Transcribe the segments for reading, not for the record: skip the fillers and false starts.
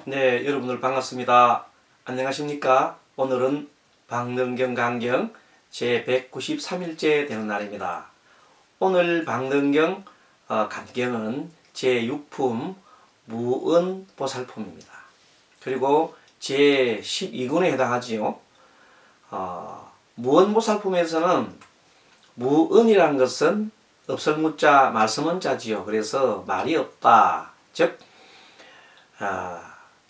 네, 여러분들 반갑습니다. 안녕하십니까? 오늘은 방능경 강경 제193일째 되는 날입니다. 오늘 방능경 강경은 제6품 무은보살품입니다. 그리고 제12군에 해당하지요. 무은보살품에서는 무은이라는 것은 없을무자 말씀은자지요. 그래서 말이 없다. 즉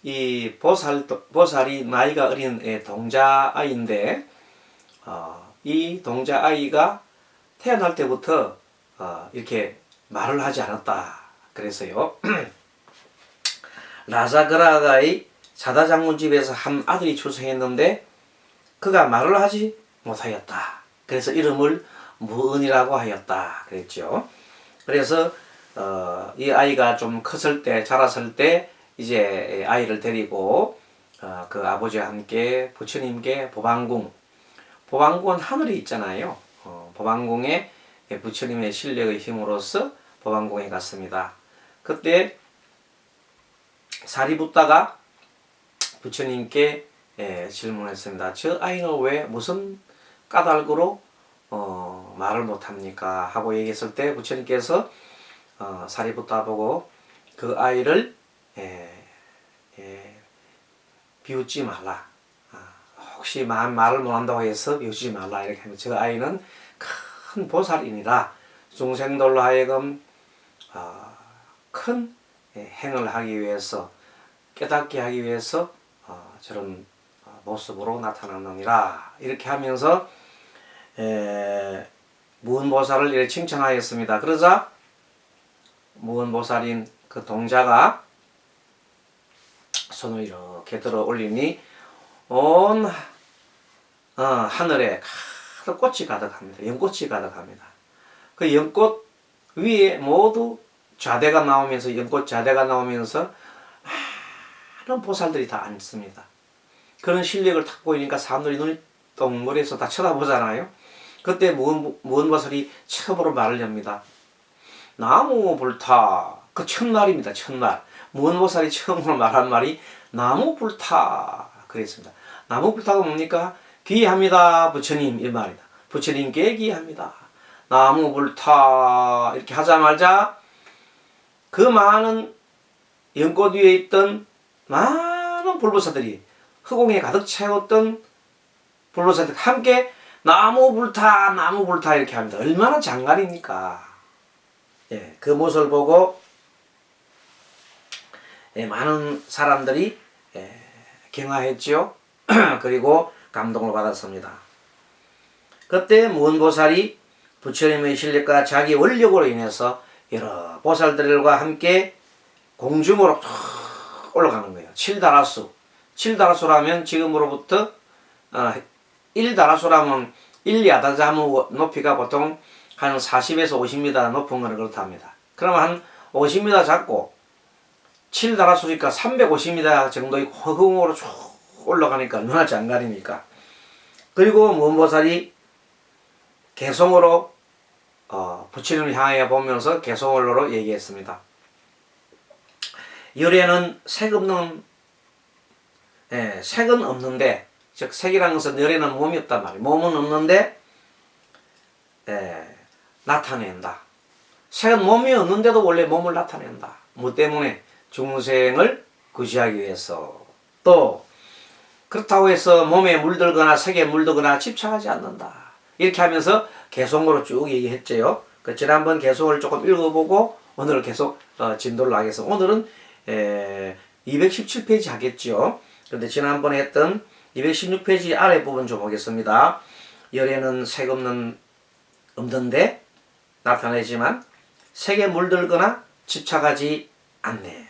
이 보살이 나이가 어린 동자아이인데 이 동자아이가 태어날 때부터 이렇게 말을 하지 않았다. 그래서요. 라자그라가의 사다장군집에서 한 아들이 출생했는데 그가 말을 하지 못하였다. 그래서 이름을 무은이라고 하였다. 그랬죠. 그래서 이 아이가 좀 컸을 때, 자랐을 때 이제 아이를 데리고 그 아버지와 함께 부처님께 보방궁은 하늘이 있잖아요. 보방궁에 부처님의 실력의 힘으로써 보방궁에 갔습니다. 그때 사리붓다가 부처님께 질문했습니다. 저 아이는 왜 무슨 까닭으로 말을 못합니까? 하고 얘기했을 때 부처님께서 사리붓다 보고 그 아이를 비웃지 말라. 혹시 말을 못한다고 해서 비웃지 말라. 이렇게 하면 저 아이는 큰 보살이니라. 중생들로 하여금 큰 행을 하기 위해서 깨닫게 하기 위해서 저런 모습으로 나타났느니라. 이렇게 하면서 무은보살을 이렇게 칭찬하였습니다. 그러자 무은보살인 그 동자가 손을 이렇게 들어 올리니 온 하늘에 꽃이 가득합니다. 연꽃이 가득합니다. 그 연꽃 위에 모두 좌대가 나오면서 연꽃 좌대가 나오면서 많은 보살들이 다 앉습니다. 그런 실력을 탁 보이니까 사람들이 눈이 동그래서 다 쳐다보잖아요. 그때 무은보살이 처음으로 말을 엽니다. 나무 불타. 그 첫날입니다. 첫날. 무은보살이 처음으로 말한 말이 나무 불타. 그랬습니다. 나무 불타가 뭡니까? 귀합니다. 부처님. 이 말이다. 부처님께 귀합니다. 나무 불타. 이렇게 하자마자 그 많은 연꽃 위에 있던 많은 불보살들이 허공에 가득 채웠던 불보살들 함께 나무 불타 나무 불타 이렇게 합니다. 얼마나 장관입니까? 그 모습을 보고 많은 사람들이 경화했죠. 그리고 감동을 받았습니다. 그때 무은보살이 부처님의 실력과 자기 원력으로 인해서 여러 보살들과 함께 공중으로 올라가는 거예요. 7다라수라면 지금으로부터 1다라수라면 1야다자무 높이가 보통 한 40에서 50m 높은 거는 그렇답니다. 그러면 한 50m 잡고 7다라수니까 350m 정도의 허공으로 쭉 올라가니까 얼마나 장관입니까? 그리고 무은보살이 개성으로 부처님을 향해 보면서 개성어로 얘기했습니다. 열에는 색은 없는데, 즉 색이라는 것은 열에는 몸이 없단 말이에요. 몸은 없는데 나타낸다. 색은 몸이 없는데도 원래 몸을 나타낸다. 뭐 때문에? 중생을 구제하기 위해서. 또 그렇다고 해서 몸에 물들거나 색에 물들거나 집착하지 않는다. 이렇게 하면서 개성으로 쭉 얘기했죠. 지난번 개성을 조금 읽어보고 오늘 계속 진도를 하겠습니다. 오늘은 217페이지 하겠죠. 그런데 지난번에 했던 216페이지 아래 부분 좀 보겠습니다. 열에는 색 없는데 나타내지만 색에 물들거나 집착하지 않네.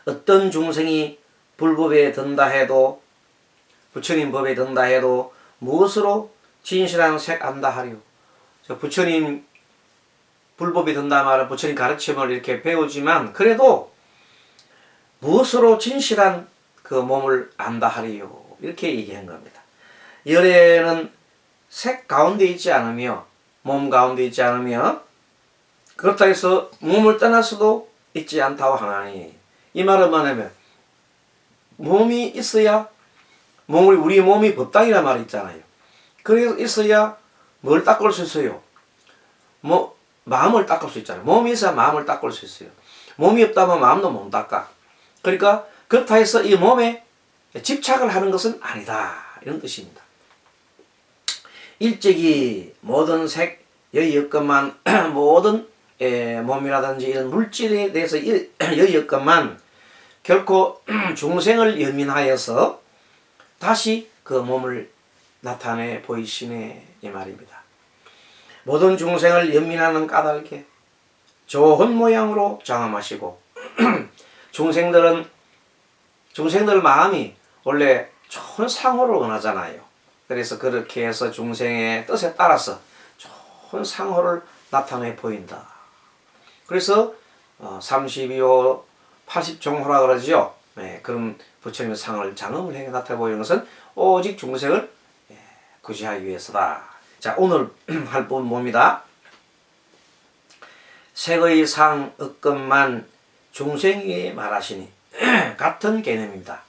어떤 중생이 불법에 든다 해도 부처님 법에 든다 해도 무엇으로 진실한 색 안다 하리요. 부처님 불법에 든다 말은 부처님 가르침을 이렇게 배우지만 그래도 무엇으로 진실한 그 몸을 안다 하리요. 이렇게 얘기한 겁니다. 열에는 색 가운데 있지 않으며 몸 가운데 있지 않으며 그렇다 해서 몸을 떠날 수도 있지 않다고 하나니 이 말은 뭐냐면 몸이 있어야 우리 몸이 법당이라는 말이 있잖아요. 그래서 있어야 뭘 닦을 수 있어요? 마음을 닦을 수 있잖아요. 몸이 있어야 마음을 닦을 수 있어요. 몸이 없다면 마음도 못 닦아. 그러니까 그렇다 해서 이 몸에 집착을 하는 것은 아니다. 이런 뜻입니다. 일찍이 모든 색, 여기 여건만 모든 몸이라든지 이런 물질에 대해서 여기 여건만 결코 중생을 연민하여서 다시 그 몸을 나타내 보이시네 이 말입니다. 모든 중생을 연민하는 까닭에 좋은 모양으로 장엄하시고 중생들 마음이 원래 좋은 상호를 원하잖아요. 그래서 그렇게 해서 중생의 뜻에 따라서 좋은 상호를 나타내 보인다. 그래서 32호 80종호라 그러죠. 그런 부처님의 상을 장엄을 해 나타내 보이는 것은 오직 중생을 구제하기 위해서다. 자, 오늘 할 부분 뭡니다. 색의 상 억건만 중생에게 말하시니 같은 개념입니다.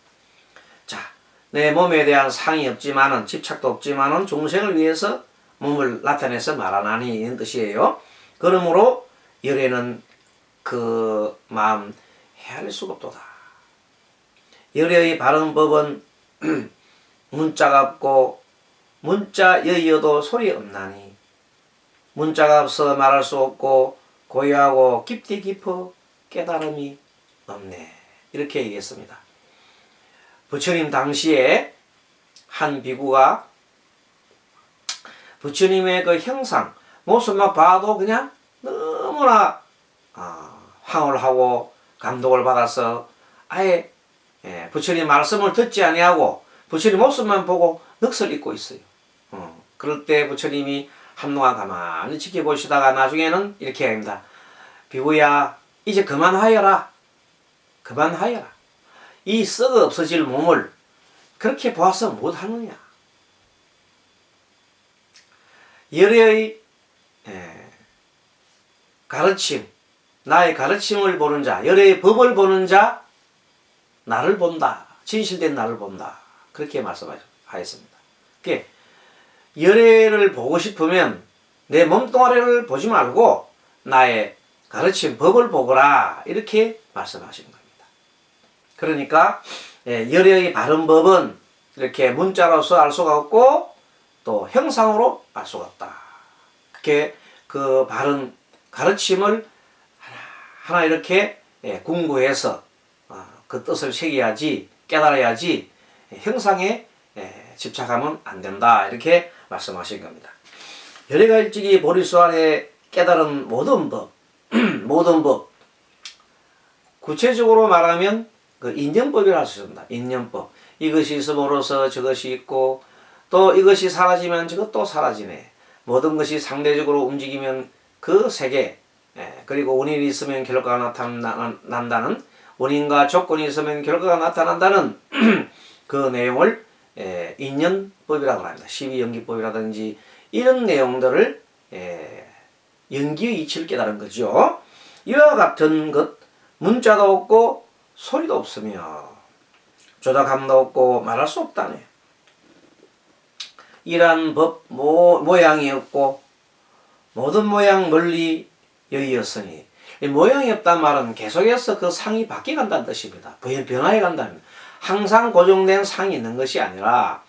자, 내 몸에 대한 상이 없지만은 집착도 없지만은 중생을 위해서 몸을 나타내서 말하나니 이런 뜻이에요. 그러므로 열애는 그 마음 헤아릴 수가 없도다. 열애의 바른 법은 문자가 없고 문자 여의어도 소리 없나니 문자가 없어 말할 수 없고 고요하고 깊디 깊어 깨달음이 없네. 이렇게 얘기했습니다. 부처님 당시에 한 비구가 부처님의 그 형상 모습만 봐도 그냥 너무나 황홀하고 감동을 받아서 아예 부처님 말씀을 듣지 아니하고 부처님 모습만 보고 넋을 잃고 있어요. 그럴 때 부처님이 한동안 가만히 지켜보시다가 나중에는 이렇게 합니다. 비구야 이제 그만하여라. 그만하여라. 이 썩어 없어질 몸을 그렇게 보아서 못하느냐. 열애의 가르침, 나의 가르침을 보는 자, 열애의 법을 보는 자, 나를 본다. 진실된 나를 본다. 그렇게 말씀하셨습니다. 그게 열애를 보고 싶으면 내 몸뚱아리를 보지 말고 나의 가르침, 법을 보거라. 이렇게 말씀하신 겁니다. 그러니까 열애의 바른 법은 이렇게 문자로서 알 수가 없고 또 형상으로 알 수가 없다. 그렇게 그 바른 가르침을 하나 이렇게 궁구해서 그 뜻을 새겨야지, 깨달아야지 형상에 집착하면 안 된다. 이렇게 말씀하신 겁니다. 열애가 일찍이 보리수 안에 깨달은 모든 법, 모든 법, 구체적으로 말하면 그 인연법이라 할 수 있습니다. 인연법. 이것이 있음으로써 저것이 있고 또 이것이 사라지면 저것도 사라지네. 모든 것이 상대적으로 움직이면 그 세계, 그리고 원인이 있으면 결과가 나타난다는, 원인과 조건이 있으면 결과가 나타난다는 그 내용을 인연법이라고 합니다. 12연기법이라든지 이런 내용들을 연기의 이치를 깨달은 거죠. 이와 같은 것, 문자도 없고 소리도 없으며 조작함도 없고 말할 수 없다네. 이러한 법 모양이 없고 모든 모양 멀리 여의었으니, 이 모양이 없단 말은 계속해서 그 상이 바뀌어 간다는 뜻입니다. 변화해 간다는, 항상 고정된 상이 있는 것이 아니라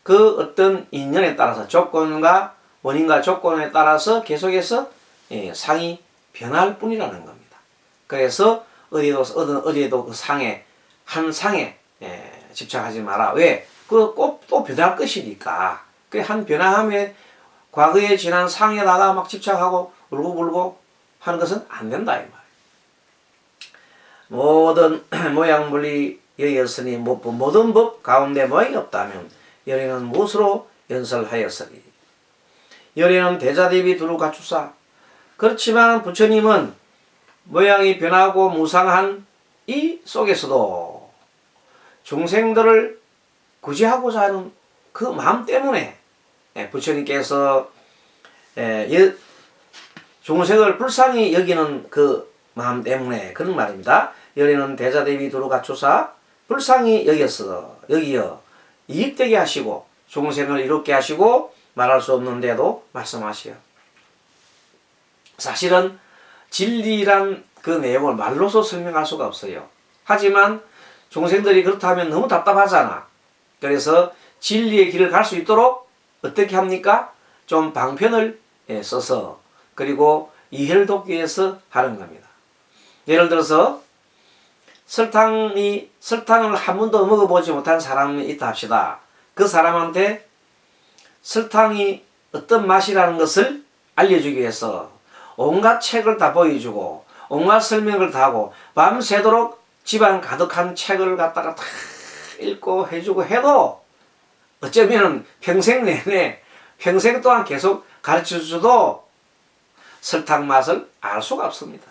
그 어떤 인연에 따라서 조건과 원인과 조건에 따라서 계속해서 상이 변할 뿐이라는 겁니다. 그래서 어디에도 그 상에, 한 상에 집착하지 마라. 왜? 그 꼭 또 변할 것이니까. 그 한 변화함에 과거에 지난 상에다가 막 집착하고 울고불고 하는 것은 안 된다 이 말이에요. 모든 모양 물리 여의었으니 모든 법 가운데 모양이 없다면 열애는 무엇으로 연설하였으리. 열애는 대자대비 두루 갖추사. 그렇지만 부처님은 모양이 변하고 무상한 이 속에서도 중생들을 구제하고자 하는 그 마음 때문에 부처님께서 중생을 불쌍히 여기는 그 마음 때문에 그런 말입니다. 열에는 대자 대비 두루 갖추사 불쌍히 여기여 이익되게 하시고 중생을 이롭게 하시고 말할 수 없는데도 말씀하시오. 사실은 진리란 그 내용을 말로서 설명할 수가 없어요. 하지만 중생들이 그렇다면 너무 답답하잖아. 그래서 진리의 길을 갈 수 있도록 어떻게 합니까? 좀 방편을 써서 그리고 이해를 돕기 위해서 하는 겁니다. 예를 들어서 설탕을 한 번도 먹어보지 못한 사람이 있다 합시다. 그 사람한테 설탕이 어떤 맛이라는 것을 알려주기 위해서 온갖 책을 다 보여주고 온갖 설명을 다 하고 밤새도록 집안 가득한 책을 갖다가 다 읽고 해주고 해도 어쩌면 평생 내내 평생 동안 계속 가르쳐줘도 설탕 맛을 알 수가 없습니다.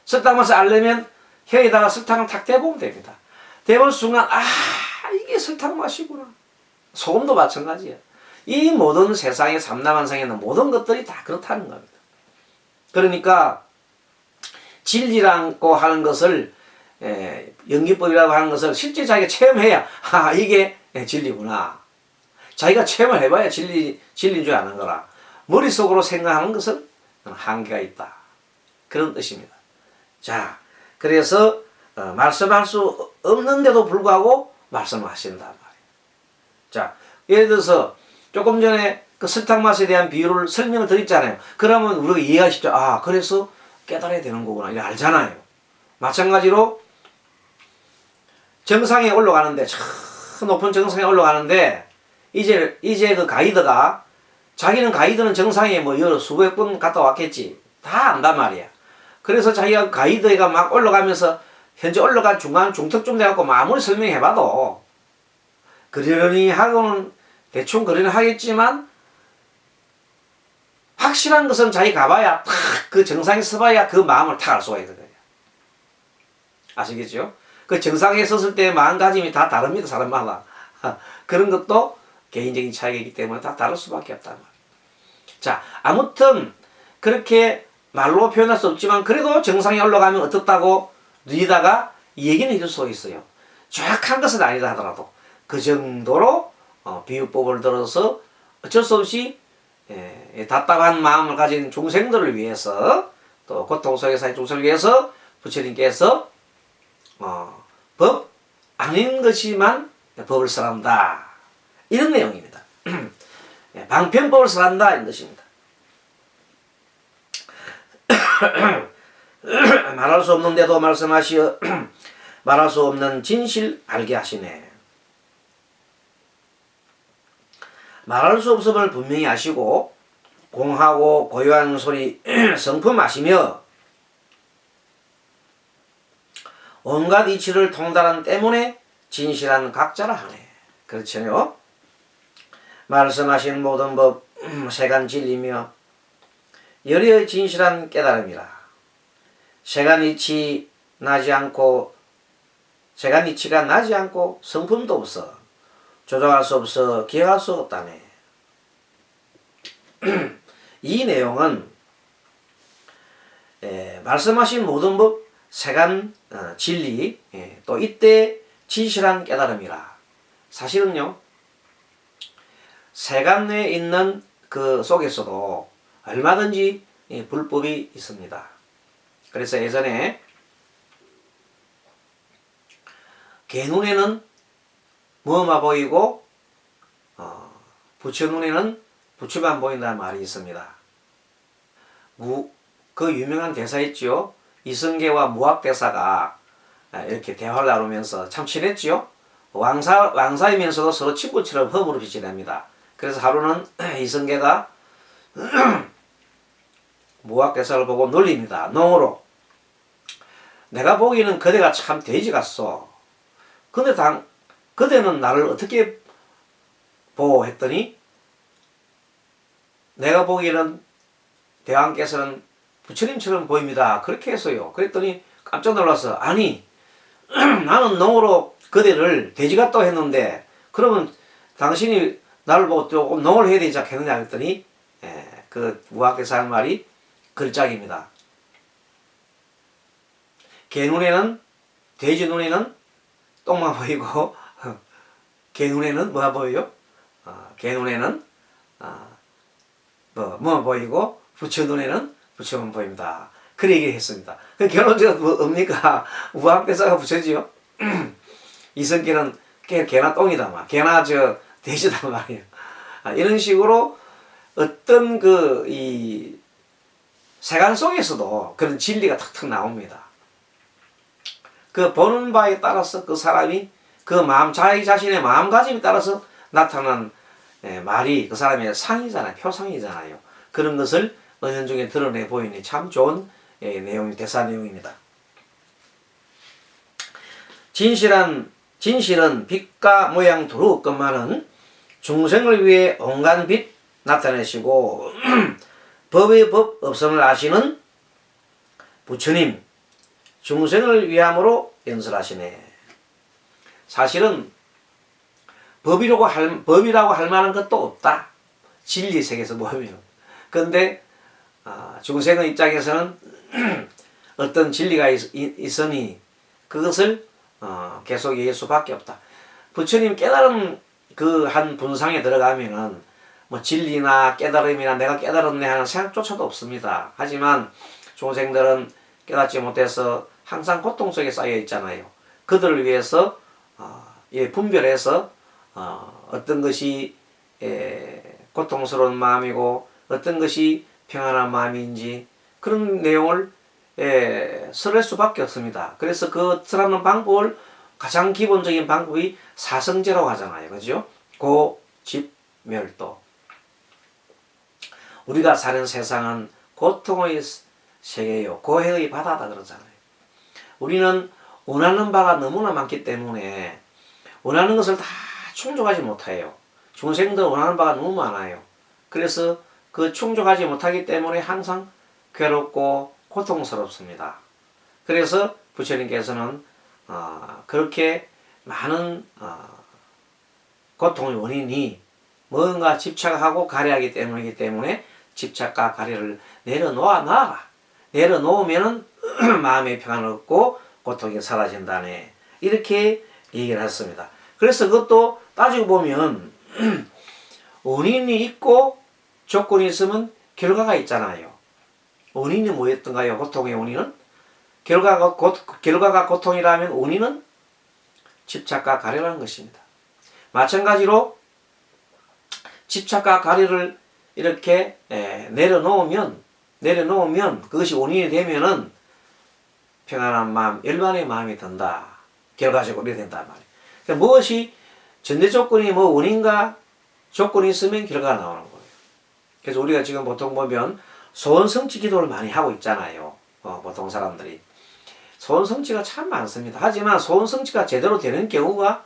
설탕 맛을 알려면 혀에다가 설탕을 탁 대보면 됩니다. 대본 순간 이게 설탕 맛이구나. 소금도 마찬가지야. 이 모든 세상의 삼라만상에 있는 모든 것들이 다 그렇다는 겁니다. 그러니까 진리라고 하는 것을 연기법이라고 하는 것을 실제 자기가 체험해야 이게 진리구나. 자기가 체험을 해봐야 진리인 줄 아는 거라. 머릿속으로 생각하는 것은 한계가 있다. 그런 뜻입니다. 자, 그래서 말씀할 수 없는데도 불구하고 말씀하신단 말이에요. 자, 예를 들어서 조금 전에 그 설탕 맛에 대한 비유를 설명을 드렸잖아요. 그러면 우리가 이해가 쉽죠. 그래서 깨달아야 되는 거구나. 이래 알잖아요. 마찬가지로 정상에 올라가는데, 저 높은 정상에 올라가는데, 이제 그 가이드가, 자기는 가이드는 정상에 뭐 여러 수백 번 갔다 왔겠지. 다 안단 말이야. 그래서 자기가 가이드가 막 올라가면서, 현재 올라간 중간 중턱쯤 돼갖고 아무리 설명해봐도, 그러려니 하고는 대충 그러려니 하겠지만, 확실한 것은 자기 가봐야, 그 정상에 서봐야 그 마음을 탁 알 수가 있는 거예요. 아시겠죠? 그 정상에 섰을 때 마음가짐이 다 다릅니다, 사람마다. 그런 것도 개인적인 차이이기 때문에 다 다를 수밖에 없단 말이에요. 자, 아무튼, 그렇게 말로 표현할 수 없지만, 그래도 정상에 올라가면 어떻다고 누리다가 얘기는 해줄 수 있어요. 정확한 것은 아니다 하더라도, 그 정도로 비유법을 들어서 어쩔 수 없이 답답한 마음을 가진 중생들을 위해서 또 고통 속에 사는 중생을 위해서 부처님께서 법 아닌 것이만 법을 설한다 이런 내용입니다. 방편법을 설한다 이런 뜻입니다. 말할 수 없는데도 말씀하시어 말할 수 없는 진실 알게 하시네. 말할 수 없음을 분명히 아시고 공하고 고요한 소리 성품하시며 온갖 이치를 통달한 때문에 진실한 각자라 하네. 그렇죠? 말씀하신 모든 법 세간 진리며 열의 진실한 깨달음이라. 세간 이치가 나지 않고 성품도 없어 조정할 수 없어 기억할 수 없다네. 이 내용은 말씀하신 모든 법 세간 진리 또 이때 진실한 깨달음이라. 사실은요 세간 내에 있는 그 속에서도 얼마든지 불법이 있습니다. 그래서 예전에 개 눈에는 뭐만 보이고 부처 눈에는 부처만 보인다는 말이 있습니다. 그 유명한 대사 있죠. 이성계와 무학대사가 이렇게 대화를 나누면서 참 친했지요. 왕사이면서도 서로 친구처럼 허물을 빛이 냅니다. 그래서 하루는 이성계가 무학대사를 보고 놀립니다. 농으로. 내가 보기에는 그대가 참 돼지 같소. 근데 그대는 나를 어떻게 보호했더니 내가 보기에는 대왕께서는 부처님처럼 보입니다. 그렇게 했어요. 그랬더니 깜짝 놀라서 아니 나는 농으로 그대를 돼지 같다고 했는데 그러면 당신이 나를 보고 조금 농을 해야 되지 않겠느냐 했더니 그 무학께서 한 말이 글짝입니다. 개 눈에는 돼지 눈에는 똥만 보이고 개 눈에는 뭐가 보여요? 개 눈에는 뭐 보이고 부처 눈에는 부처만 보입니다. 그 얘기를 했습니다. 그 결론적으로 뭡니까? 우왕대사가 부처지요. 이성계는 개나 똥이다 말, 개나 돼지다 말이에요. 이런 식으로 어떤 이 세간 속에서도 그런 진리가 탁탁 나옵니다. 그 보는 바에 따라서 그 사람이 그 자기 자신의 마음가짐에 따라서 나타난 말이 그 사람의 상이잖아요. 표상이잖아요. 그런 것을 은연중에 드러내 보이니 참 좋은 대사 내용입니다. 진실은 빛과 모양 두루 없건만은 중생을 위해 온갖 빛 나타내시고 법의 법 없음을 아시는 부처님 중생을 위함으로 연설하시네. 사실은 법이라고 할 만한 것도 없다. 진리 세계에서 보면. 그런데 중생의 입장에서는 어떤 진리가 있으니 그것을 계속 얘기할 수밖에 없다. 부처님 깨달음 그 한 분상에 들어가면은 뭐 진리나 깨달음이나 내가 깨달았네 하는 생각조차도 없습니다. 하지만 중생들은 깨닫지 못해서 항상 고통 속에 쌓여 있잖아요. 그들을 위해서 분별해서 어떤 것이 고통스러운 마음이고 어떤 것이 평안한 마음인지 그런 내용을 설할 수밖에 없습니다. 그래서 그 설하는 방법을 가장 기본적인 방법이 사성제라고 하잖아요. 그죠? 고, 집, 멸도. 우리가 사는 세상은 고통의 세계요. 고해의 바다다 그러잖아요. 우리는 원하는 바가 너무나 많기 때문에 원하는 것을 다 충족하지 못해요. 중생들 원하는 바가 너무 많아요. 그래서 그 충족하지 못하기 때문에 항상 괴롭고 고통스럽습니다. 그래서 부처님께서는 그렇게 많은 고통의 원인이 뭔가 집착하고 가려하기 때문이기 때문에 집착과 가려를 내려놓아라. 내려놓으면은 마음의 평안을 얻고 고통이 사라진다네. 이렇게 얘기를 했습니다. 그래서 그것도 따지고 보면 원인이 있고 조건이 있으면 결과가 있잖아요. 원인이 뭐였던가요? 고통의 원인은? 결과가 고통이라면 원인은 집착과 가려라는 것입니다. 마찬가지로 집착과 가려를 이렇게 내려놓으면 그것이 원인이 되면은 평안한 마음, 열반의 마음이 든다. 결과적으로 이렇게 된단 말이에요. 그러니까 무엇이 전제 조건이 뭐 원인과 조건이 있으면 결과가 나오는 거예요. 그래서 우리가 지금 보통 보면 소원성취 기도를 많이 하고 있잖아요. 보통 사람들이. 소원성취가 참 많습니다. 하지만 소원성취가 제대로 되는 경우가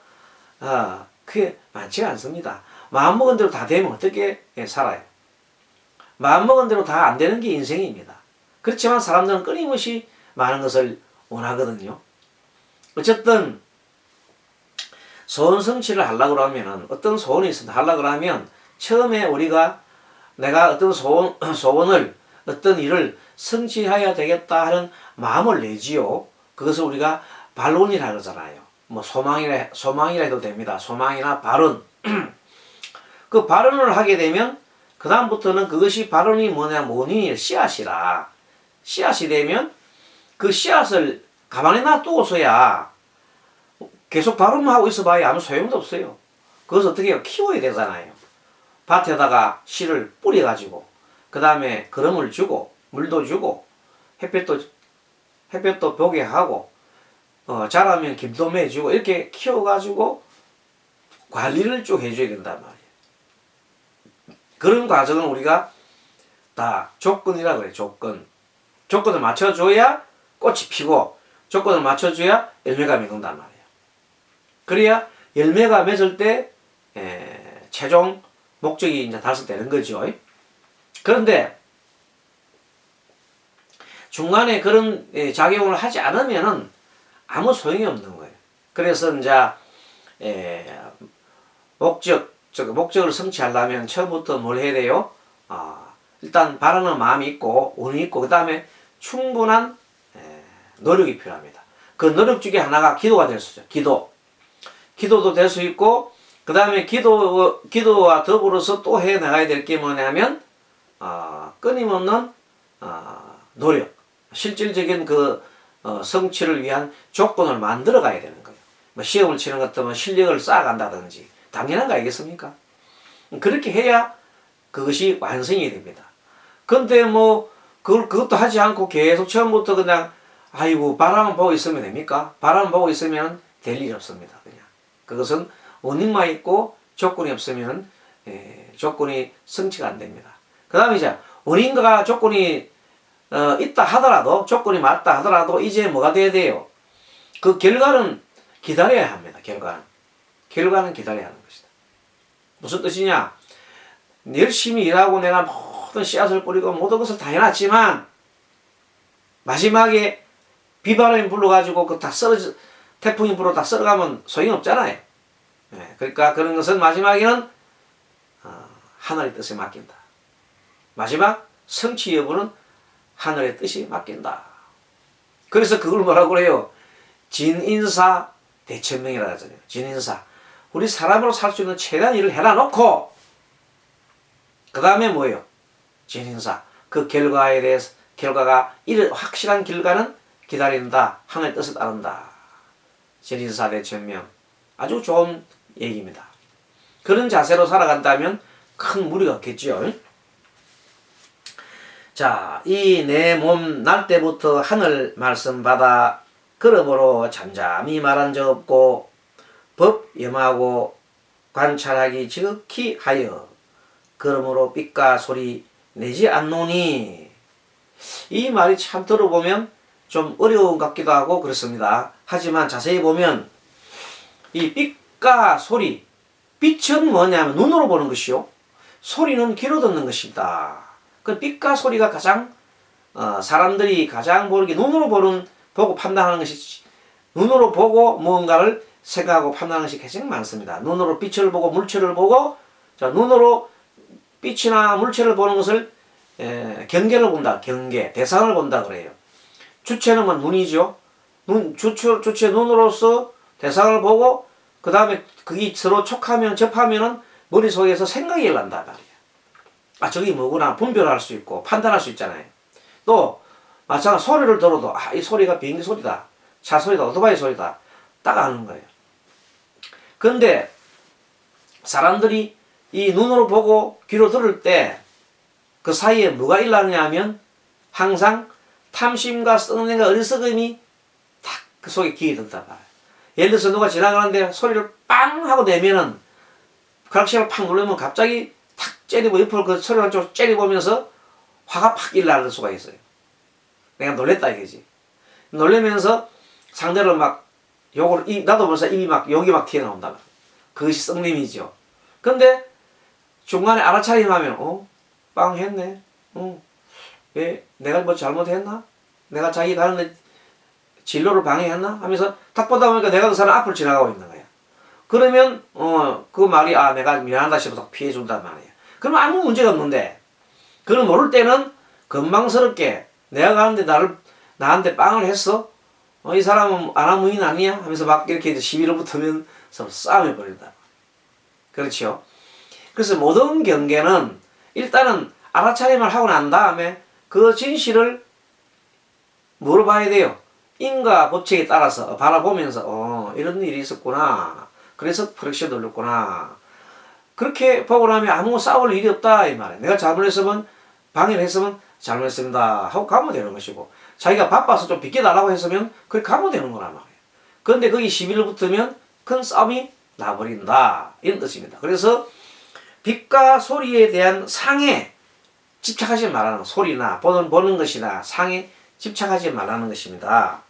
그게 많지가 않습니다. 마음먹은 대로 다 되면 어떻게 살아요? 마음먹은 대로 다 안 되는 게 인생입니다. 그렇지만 사람들은 끊임없이 많은 것을 원하거든요. 어쨌든 소원 성취를 하려고 하면은 어떤 소원이 있어도 하려고 하면 처음에 우리가 내가 어떤 소원을 어떤 일을 성취해야 되겠다 하는 마음을 내지요. 그것을 우리가 발론이라 그러잖아요. 뭐 소망이라 해도 됩니다. 소망이나 발언. 그 발언을 하게 되면 그 다음부터는 그것이 발언이 원인이 씨앗이라. 씨앗이 되면 그 씨앗을 가만히 놔두고서야 계속 발언만 하고 있어봐야 아무 소용도 없어요. 그것을 어떻게 해요? 키워야 되잖아요. 밭에다가 씨를 뿌려가지고 그 다음에 거름을 주고 물도 주고 햇볕도 보게 하고 자라면 김도 매주고 이렇게 키워가지고 관리를 쭉 해줘야 된단 말이에요. 그런 과정을 우리가 다 조건이라고 그래요. 조건을 맞춰줘야 꽃이 피고 조건을 맞춰줘야 열매가 맺는단 말이에요. 그래야 열매가 맺을 때 최종 목적이 이제 달성되는 거죠. 그런데 중간에 그런 작용을 하지 않으면은 아무 소용이 없는 거예요. 그래서 이제 목적을 성취하려면 처음부터 뭘 해야 돼요? 일단 바라는 마음이 있고 운이 있고 그 다음에 충분한 노력이 필요합니다. 그 노력 중에 하나가 기도가 될 수 있죠. 기도도 될 수 있고, 그 다음에 기도와 더불어서 또 해 나가야 될 게 뭐냐면, 끊임없는, 노력, 실질적인 성취를 위한 조건을 만들어 가야 되는 거예요. 뭐 시험을 치는 것 같으면 실력을 쌓아간다든지, 당연한 거 아니겠습니까? 그렇게 해야 그것이 완성이 됩니다. 근데 뭐, 그것도 하지 않고 계속 처음부터 그냥, 아이고, 바람만 보고 있으면 됩니까? 바람만 보고 있으면 될 일이 없습니다. 그냥. 그것은 원인만 있고 조건이 없으면, 조건이 성취가 안 됩니다. 그 다음에 이제, 원인과 조건이, 있다 하더라도, 조건이 맞다 하더라도, 이제 뭐가 돼야 돼요? 그 결과는 기다려야 합니다. 결과는 기다려야 하는 것이다. 무슨 뜻이냐? 열심히 일하고 내가 모든 씨앗을 뿌리고 모든 것을 다 해놨지만 마지막에 비바람이 불러가지고 태풍이 불어 다 썰어가면 소용없잖아요. 그러니까 그런 것은 마지막에는 하늘의 뜻에 맡긴다. 마지막 성취 여부는 하늘의 뜻이 맡긴다. 그래서 그걸 뭐라고 그래요? 진인사 대천명이라고 하잖아요. 진인사. 우리 사람으로 살 수 있는 최대한 일을 해놔놓고 그 다음에 뭐예요? 진인사. 그 결과에 대해서 확실한 결과는 기다린다. 하나님의 뜻을 따른다. 진인사 대천명. 아주 좋은 얘기입니다. 그런 자세로 살아간다면 큰 무리가 없겠죠. 자, 이 내 몸 날 때부터 하늘 말씀 받아 그러므로 잠잠히 말한 적 없고 법 염하고 관찰하기 지극히 하여 그러므로 빛과 소리 내지 않노니. 이 말이 참 들어보면 좀 어려운 것 같기도 하고 그렇습니다. 하지만 자세히 보면 이 빛과 소리, 빛은 뭐냐면 눈으로 보는 것이요, 소리는 귀로 듣는 것입니다. 그 빛과 소리가 가장 사람들이 가장 모르게 눈으로 보고 판단하는 것이, 눈으로 보고 무언가를 생각하고 판단하는 것이 가장 많습니다. 눈으로 빛을 보고 물체를 보고, 눈으로 빛이나 물체를 보는 것을 경계를 본다. 대상을 본다 그래요. 주체는 뭐 눈이죠. 주체 눈으로서 대상을 보고 그 다음에 그게 서로 접하면은 머릿속에서 생각이 일어난단 말이에요. 저게 뭐구나 분별할 수 있고 판단할 수 있잖아요. 또 마찬가지로 소리를 들어도 이 소리가 비행기 소리다, 차 소리다, 오토바이 소리다 딱 아는 거예요. 그런데 사람들이 이 눈으로 보고 귀로 들을 때 그 사이에 뭐가 일어나냐 하면 항상 탐심과 썩는과 어리석음이 탁 그 속에 귀에 든단 말이에요. 예를 들어서 누가 지나가는데 소리를 빵 하고 내면은 클락션을 팍 누르면 갑자기 탁 째리고 옆으로 그 소리를 좀 째리보면서 화가 팍 일어날 수가 있어요. 내가 놀랬다 이거지. 놀래면서 상대를 막 욕을, 나도 벌써 입이 막 욕이 막 튀어나온다. 그것이 썩림이죠. 근데 중간에 알아차림하면 빵 했네. 왜 내가 뭐 잘못했나? 내가 자기 가는데 진로를 방해했나? 하면서 딱 보다 보니까 내가 그 사람 앞을 지나가고 있는 거야. 그러면 그 말이 내가 미안하다 싶어서 피해준단 말이야. 그러면 아무 문제가 없는데, 그걸 모를 때는 건망스럽게 내가 가는데 나한테 빵을 했어? 이 사람은 아나무인 아니야? 하면서 막 이렇게 시비를 붙으면 서로 싸움해 버린다. 그렇죠? 그래서 모든 경계는 일단은 알아차림을 하고 난 다음에 그 진실을 물어봐야 돼요. 인과 법칙에 따라서 바라보면서 이런 일이 있었구나. 그래서 프렉션 돌렸구나. 그렇게 보고 나면 아무 싸울 일이 없다 이 말이에요. 내가 잘못했으면, 방해를 했으면 잘못했습니다 하고 가면 되는 것이고, 자기가 바빠서 좀 비켜달라고 했으면 그렇게 가면 되는 거란 말이에요. 그런데 거기 시비를 붙으면 큰 싸움이 나버린다 이런 뜻입니다. 그래서 빛과 소리에 대한 상에 집착하지 말라는, 소리나 보는 것이나 상에 집착하지 말라는 것입니다.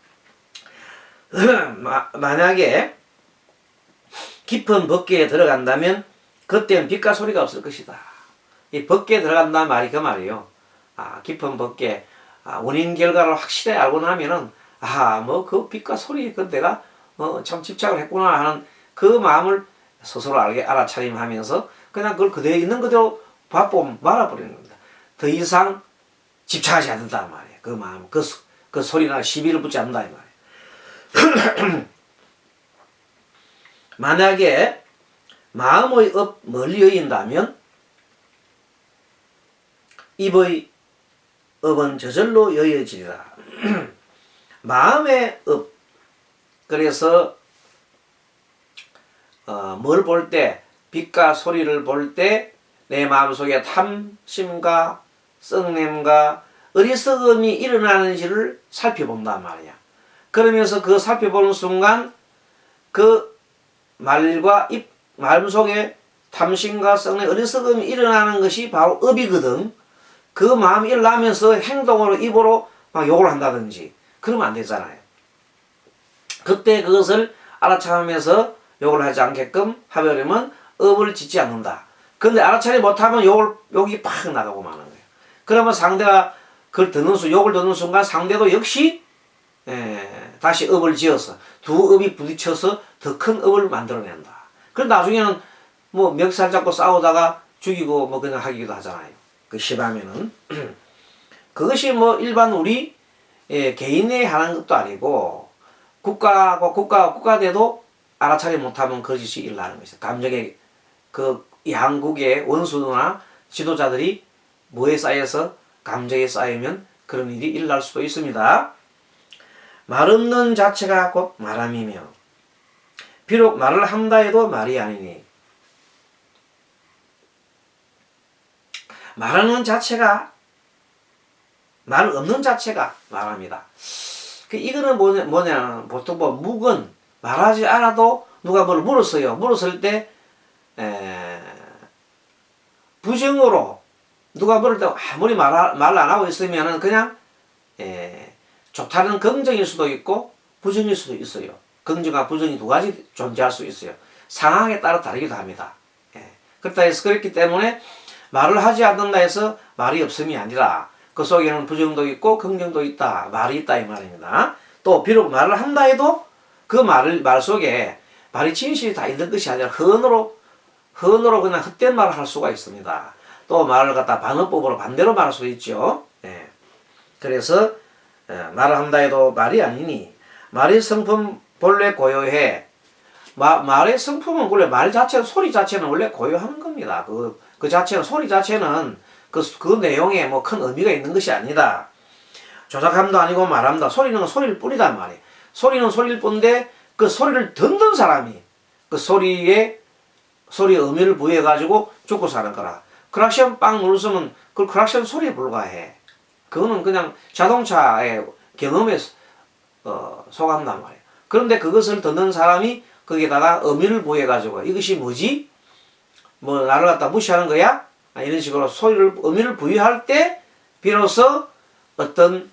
만약에 깊은 법계에 들어간다면 그때는 빛과 소리가 없을 것이다. 이 법계에 들어간다는 말이 그 말이에요. 깊은 법계, 원인 결과를 확실히 알고 나면은 뭐 그 빛과 소리 그 내가 참 집착을 했구나 하는 그 마음을 스스로 알아차림하면서 그냥 그걸 그대로 있는 그대로 말아버리는 겁니다. 더 이상 집착하지 않는단 말이에요. 그 마음, 그 소리나 시비를 붙지 않는다 이 말이에요. 만약에 마음의 업 멀리 여인다면 입의 업은 저절로 여여지리라. 마음의 업. 그래서 뭘 볼 때, 빛과 소리를 볼 때 내 마음속에 탐심과 썩냄과 어리석음이 일어나는지를 살펴본단 말이야. 그러면서 그 살펴보는 순간 그 말과 입, 마음속에 탐심과 썩냄, 어리석음이 일어나는 것이 바로 업이거든. 그 마음이 일어나면서 행동으로, 입으로 막 욕을 한다든지 그러면 안 되잖아요. 그때 그것을 알아차리면서 욕을 하지 않게끔 하려면 업을 짓지 않는다. 근데 알아차리 못하면 욕이 팍 나가고 마는 거예요. 그러면 상대가 그걸 욕을 듣는 순간 상대도 역시 다시 업을 지어서 두 업이 부딪혀서 더 큰 업을 만들어낸다. 그럼 나중에는 뭐 멱살 잡고 싸우다가 죽이고 뭐 그냥 하기도 하잖아요. 그 심하면은 그것이 뭐 일반 우리 개인이 하는 것도 아니고 국가 돼도 알아차리 못하면 거짓이 일어나는 것이다. 감정의 그 양국의 원수나 지도자들이 뭐에 쌓여서 감정에 쌓이면 그런 일이 일어날 수도 있습니다. 말 없는 자체가 곧 말함이며 비록 말을 한다 해도 말이 아니니 말하는 자체가 말 없는 자체가 말합니다. 이거는 뭐냐 보통 뭐 묵은 말하지 않아도 누가 뭘 물었어요. 물었을 때 부정으로 누가 물을 때 아무리 말 안 하고 있으면은 그냥 좋다는 긍정일 수도 있고 부정일 수도 있어요. 긍정과 부정이 두 가지 존재할 수 있어요. 상황에 따라 다르기도 합니다. 그렇기 때문에 말을 하지 않는다 해서 말이 없음이 아니라 그 속에는 부정도 있고 긍정도 있다. 말이 있다 이 말입니다. 또 비록 말을 한다 해도 그 말 속에 말이 진실이 다 있는 것이 아니라 헌으로 그냥 헛된 말을 할 수가 있습니다. 또 말을 갖다 반어법으로 반대로 말할 수도 있죠. 그래서 말을 한다 해도 말이 아니니 말의 성품 본래 고요해. 말의 성품은 원래 말 자체는 소리 자체는 원래 고요한 겁니다. 그 자체는 소리 자체는 그 내용에 뭐 큰 의미가 있는 것이 아니다. 조작함도 아니고 말함도 소리는 소리를 뿐이단 말이에요. 소리는 소리일 뿐인데 그 소리를 듣는 사람이 그 소리에 의미를 부여해 가지고 죽고 사는 거라. 크락션 빵 누르면 그 크락션 소리에 불과해. 그거는 그냥 자동차의 경험에 속한단 말이에요. 그런데 그것을 듣는 사람이 거기에다가 의미를 부여해 가지고 이것이 뭐지? 뭐 나를 갖다 무시하는 거야? 이런 식으로 의미를 부여할 때 비로소 어떤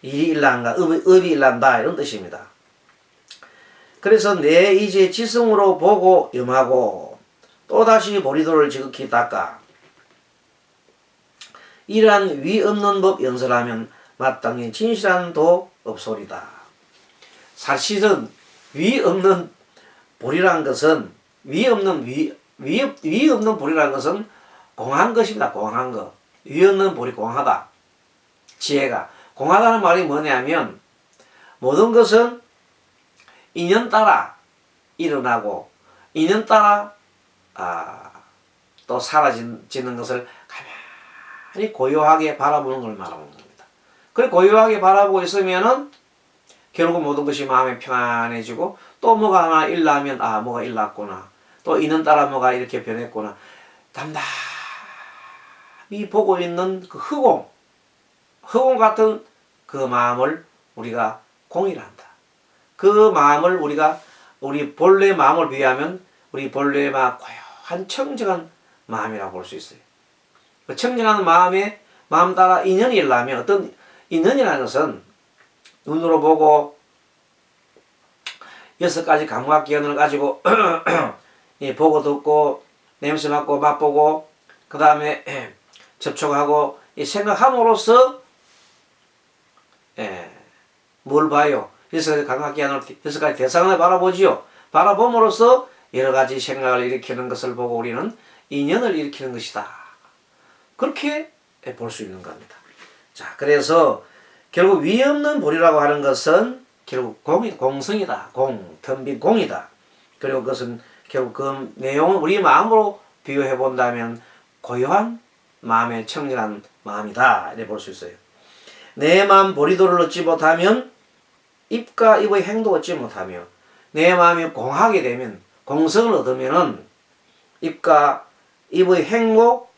일이 일어난다, 업이 일어난다 이런 뜻입니다. 그래서 내 이제 지성으로 보고 염하고 또다시 보리돌을 지극히 닦아 이러한 위 없는 법 연설하면 마땅히 진실한 도 없소리다. 사실은 위 없는 보리란 것은 위 없는 보리란 것은 공한 것입니다. 공한 것. 위 없는 보리 공하다. 지혜가 공하다는 말이 뭐냐면 모든 것은 인연 따라 일어나고 인연 따라 또 사라지는 것을 가만히 고요하게 바라보는 걸 말하는 겁니다. 그래 고요하게 바라보고 있으면은 결국 모든 것이 마음에 평안해지고 또 뭐가 하나 일어나면 뭐가 일어났구나. 또 인연 따라 뭐가 이렇게 변했구나. 담담히 보고 있는 그 허공 같은 그 마음을 우리가 공유한다. 그 마음을 우리 본래의 마음을 비하면 우리 본래의 고요한 청정한 마음이라고 볼 수 있어요. 그 청정한 마음 따라 인연이 일어나면 어떤 인연이라는 것은 눈으로 보고 6가지 감각기관을 가지고 보고 듣고 냄새 맡고 맛보고 그 다음에 접촉하고 생각함으로써 뭘 봐요? 6가지 감각기관을 6가지 대상을 바라보지요. 바라봄으로써 여러가지 생각을 일으키는 것을 보고 우리는 인연을 일으키는 것이다. 그렇게 볼 수 있는 겁니다. 자, 그래서 결국 위 없는 보리라고 하는 것은 결국 공성이다. 텅빈 공이다. 그리고 그것은 결국 그 내용을 우리 마음으로 비유해 본다면 고요한 마음의 청결한 마음이다. 이렇게 볼 수 있어요. 내 마음 보리도를 얻지 못하면 입과 입의 행도 얻지 못하며 내 마음이 공하게 되면 공성을 얻으면은 입과 입의 행도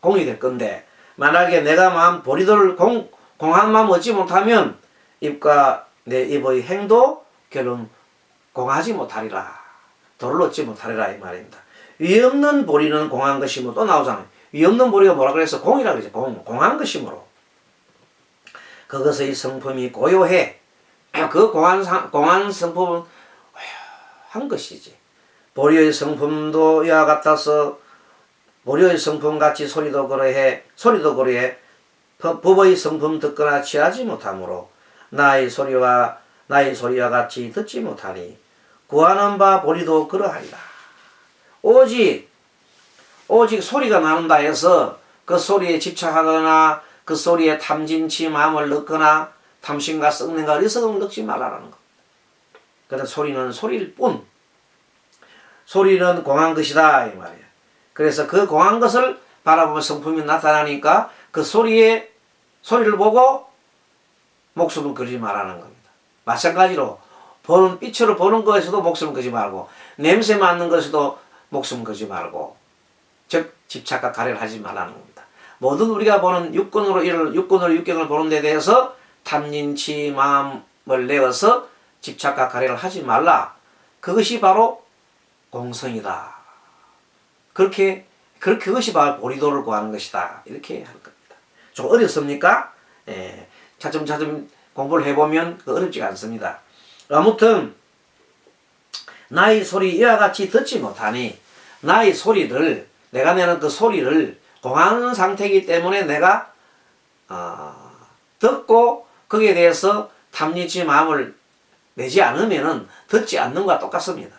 공이 될 건데 만약에 내가 마음 보리도를 공한 마음 얻지 못하면 입과 내 입의 행도 결론 공하지 못하리라. 도를 얻지 못하리라 이 말입니다. 위 없는 보리는 공한 것이므로 또 나오잖아요. 위 없는 보리가 뭐라 그래서 공이라 그러죠. 공한 것이므로 그것의 성품이 고요해. 그 공한 성품은 한 것이지. 보리의 성품도 이와 같아서 보리의 성품 같이 소리도 그러해 법의 성품 듣거나 취하지 못하므로 나의 소리와 같이 듣지 못하니 구하는 바 보리도 그러하리라. 오직 소리가 나는다 해서 그 소리에 집착하거나 그 소리에 탐진치 마음을 넣거나 탐심과 썩는가 어리석음을 넣지 말라는 것. 그래서 소리는 소리일 뿐. 소리는 공한 것이다 이 말이에요. 그래서 그 공한 것을 바라보면 성품이 나타나니까 그 소리를 보고 목숨을 걸지 말라는 겁니다. 마찬가지로 빛으로 보는 것에서도 목숨을 걸지 말고 냄새 맡는 것에서도 목숨을 걸지 말고 즉 집착과 가래를 하지 말라는 겁니다. 모든 우리가 보는 육경을 보는 데 대해서 탐진치 마음을 내어서 집착과 가래를 하지 말라. 그것이 바로 공성이다. 그것이 바로 보리도를 구하는 것이다. 이렇게 할 겁니다. 좀 어렵습니까? 예, 차츰차츰 공부를 해보면 어렵지가 않습니다. 아무튼 나의 소리 이와 같이 듣지 못하니 나의 소리를 내가 내는 그 소리를 공한 상태이기 때문에 내가 듣고 거기에 대해서 탐니치 마음을 내지 않으면은 듣지 않는 것과 똑같습니다.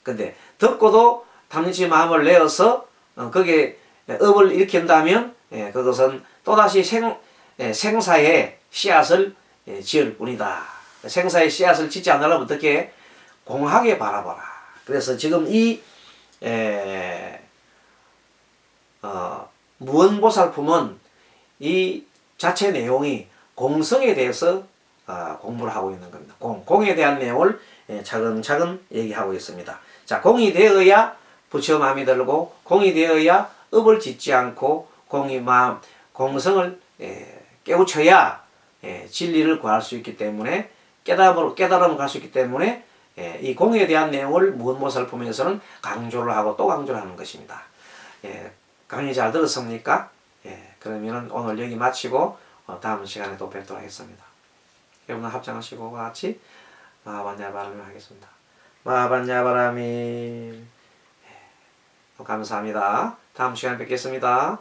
근데 듣고도 탐니치 마음을 내어서 거기에 업을 일으킨다면 그것은 또다시 생사의 씨앗을 지을 뿐이다. 생사의 씨앗을 짓지 않으려면 어떻게 공하게 바라봐라. 그래서 지금 이 무언보살품은 이 자체 내용이 공성에 대해서 공부를 하고 있는 겁니다. 공에 대한 내용을 차근차근 얘기하고 있습니다. 자, 공이 되어야 부처 마음이 들고 공이 되어야 업을 짓지 않고 공성을 깨우쳐야 진리를 구할 수 있기 때문에 깨달음을 갈 수 있기 때문에 이 공에 대한 내용을 무언보살품에서는 강조를 하고 또 강조를 하는 것입니다. 강의 잘 들었습니까? 그러면 오늘 여기 마치고 다음 시간에 또 뵙도록 하겠습니다. 여러분 합장하시고 같이 마하반야바람을 하겠습니다. 마하반야바람이 감사합니다. 다음 시간에 뵙겠습니다.